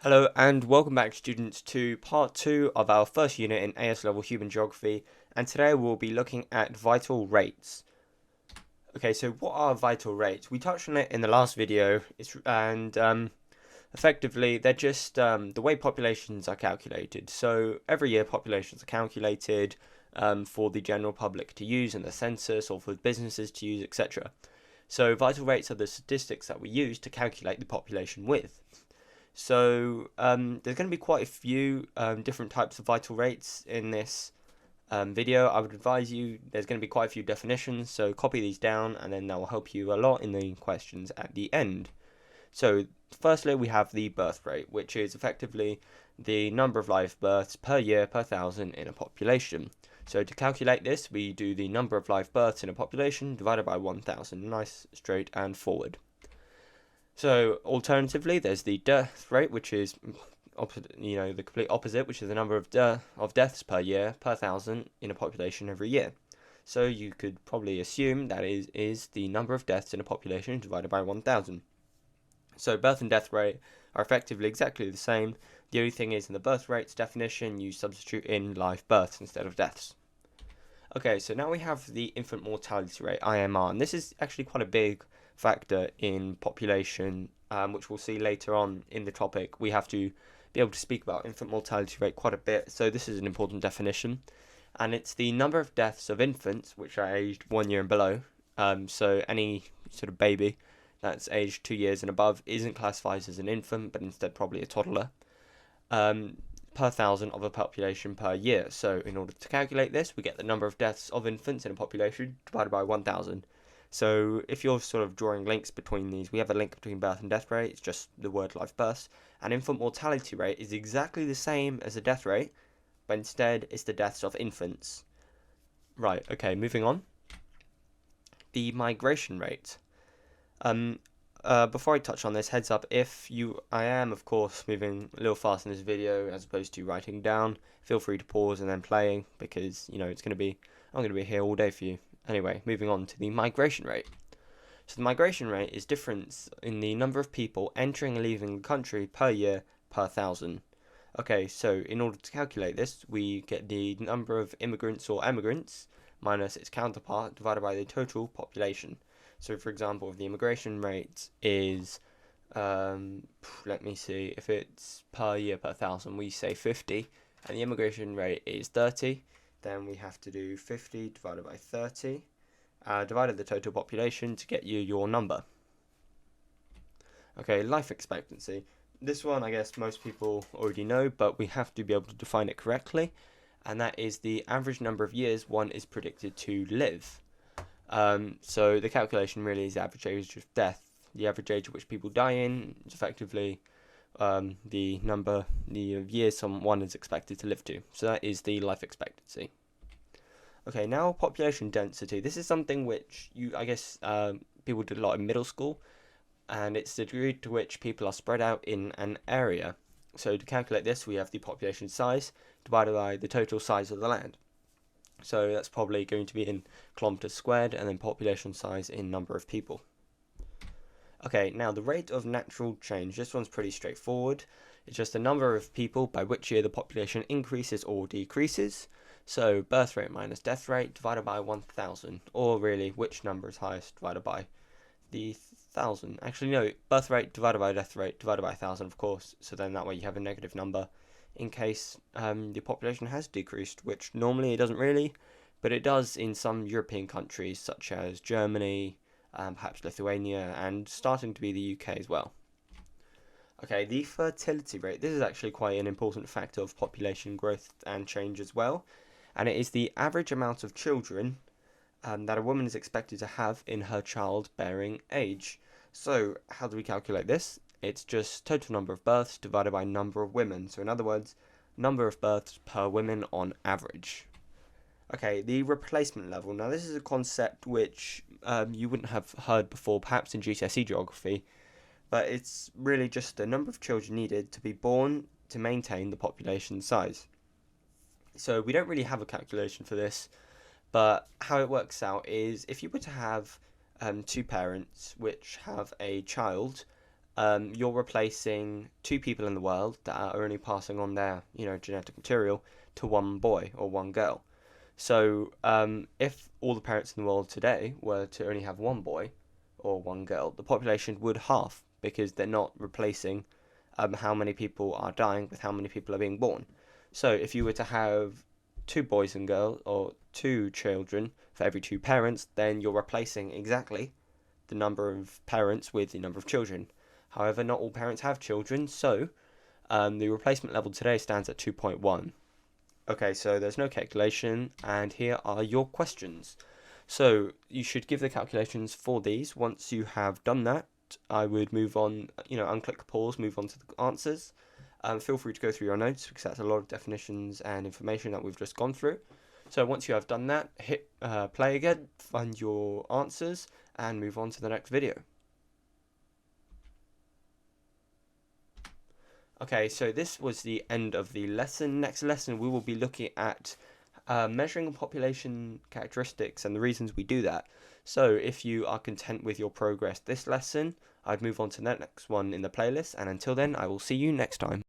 Hello and welcome back, students, to part 2 of our first unit in AS level human geography, and today we'll be looking at vital rates. Okay, so what are vital rates? We touched on it in the last video, effectively they're just the way populations are calculated. So every year populations are calculated for the general public to use in the census or for businesses to use, etc. So vital rates are the statistics that we use to calculate the population with. So there's going to be quite a few different types of vital rates in this video. I would advise you, there's going to be quite a few definitions, so copy these down and then that will help you a lot in the questions at the end. So firstly we have the birth rate, which is effectively the number of live births per year per thousand in a population. So to calculate this, we do the number of live births in a population divided by 1,000, nice, straight and forward. So alternatively, there's the death rate, which is the complete opposite, which is the number of deaths per year per thousand in a population every year. So you could probably assume that is the number of deaths in a population divided by 1,000. So birth and death rate are effectively exactly the same. The only thing is, in the birth rates definition, you substitute in live births instead of deaths. Okay, so now we have the infant mortality rate, IMR, and this is actually quite a big factor in population, which we'll see later on in the topic. We have to be able to speak about infant mortality rate quite a bit, so this is an important definition. And it's the number of deaths of infants which are aged 1 year and below. So any sort of baby that's aged 2 years and above isn't classified as an infant, but instead probably a toddler. Per thousand of a population per year. So in order to calculate this, we get the number of deaths of infants in a population divided by 1,000. So if you're sort of drawing links between these, we have a link between birth and death rate. It's just the word live births. And infant mortality rate is exactly the same as the death rate, but instead it's the deaths of infants. Right, okay, moving on. The migration rate. Before I touch on this, heads up, I am of course moving a little fast in this video as opposed to writing down. Feel free to pause and then playing, because I'm going to be here all day for you. Anyway, moving on to the migration rate. So the migration rate is difference in the number of people entering and leaving the country per year per thousand. Okay, so in order to calculate this, we get the number of immigrants or emigrants minus its counterpart divided by the total population. So for example, if the immigration rate is, let me see, if it's per year per thousand, we say 50, and the immigration rate is 30, then we have to do 50 divided by 30, divided the total population to get you your number. Okay, life expectancy. This one I guess most people already know, but we have to be able to define it correctly, and that is the average number of years one is predicted to live. So the calculation really is the average age of death. The average age at which people die in is effectively the years someone is expected to live to. So that is the life expectancy. Okay, now population density. This is something which people did a lot in middle school, and it's the degree to which people are spread out in an area. So to calculate this, we have the population size divided by the total size of the land. So that's probably going to be in kilometers squared, and then population size in number of people. Okay, now the rate of natural change. This one's pretty straightforward. It's just the number of people by which year the population increases or decreases. So birth rate minus death rate divided by 1,000, or really which number is highest divided by the 1,000. Actually no, birth rate divided by death rate divided by 1,000, of course. So then that way you have a negative number in case the population has decreased, which normally it doesn't really, but it does in some European countries such as Germany, perhaps Lithuania, and starting to be the UK as well. Okay, the fertility rate. This is actually quite an important factor of population growth and change as well, and it is the average amount of children that a woman is expected to have in her childbearing age. So how do we calculate this? It's just total number of births divided by number of women. So in other words, number of births per woman on average. Okay, the replacement level. Now this is a concept which you wouldn't have heard before, perhaps in GCSE geography, but it's really just the number of children needed to be born to maintain the population size. So we don't really have a calculation for this, but how it works out is if you were to have two parents which have a child, you're replacing two people in the world that are only passing on their, genetic material to one boy or one girl. So, if all the parents in the world today were to only have one boy or one girl, the population would halve because they're not replacing how many people are dying with how many people are being born. So, if you were to have two boys and girls or two children for every two parents, then you're replacing exactly the number of parents with the number of children. However, not all parents have children, so the replacement level today stands at 2.1. Okay, so there's no calculation, and here are your questions. So you should give the calculations for these. Once you have done that, I would move on, unclick pause, move on to the answers. Feel free to go through your notes because that's a lot of definitions and information that we've just gone through. So once you have done that, hit play again, find your answers, and move on to the next video. Okay, so this was the end of the lesson. Next lesson, we will be looking at measuring population characteristics and the reasons we do that. So if you are content with your progress this lesson, I'd move on to the next one in the playlist. And until then, I will see you next time.